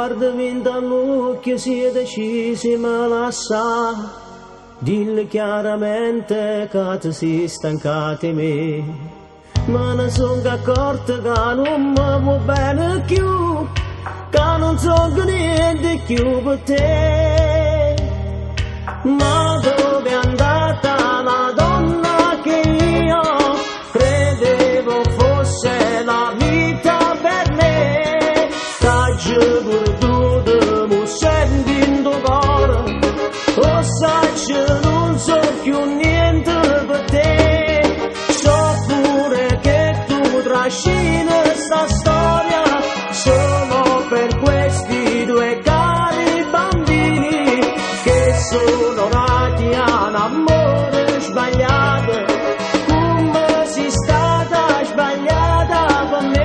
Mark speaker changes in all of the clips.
Speaker 1: guardami in dall'occhio si è decisi me lascia, dille chiaramente che ti sei stancati me, ma ne sono accorto che non mi vuoi bene più, che non so niente più per te, ma dove è andata la donna che io credevo fosse la vita per me, t'ho perduto mi sento cuore, o sai non so più niente per te, so pure che tu trascini sta storia solo per questi due cari bambini che sono nati a un amore sbagliato, come sei stata sbagliata per me.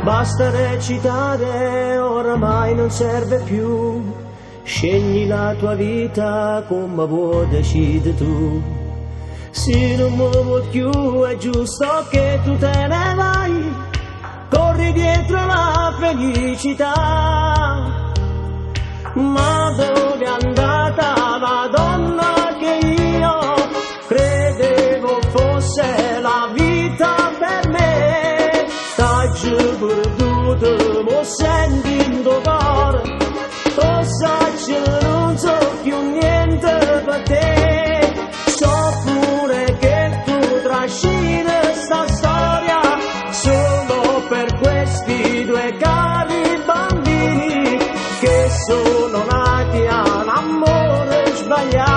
Speaker 1: Basta recitare, oramai non serve più, scegli la tua vita come vuoi decidi tu. Se non mi vuoi più è giusto che tu te ne vai, corri dietro la felicità, ma dove è andata la donna che io credevo fosse la vita per me, t'ho perduto mi sento cuore, o sai non so più niente per te, so pure che tu trascini sta storia solo per questi due cari bambini che sono nati a un amore sbagliato.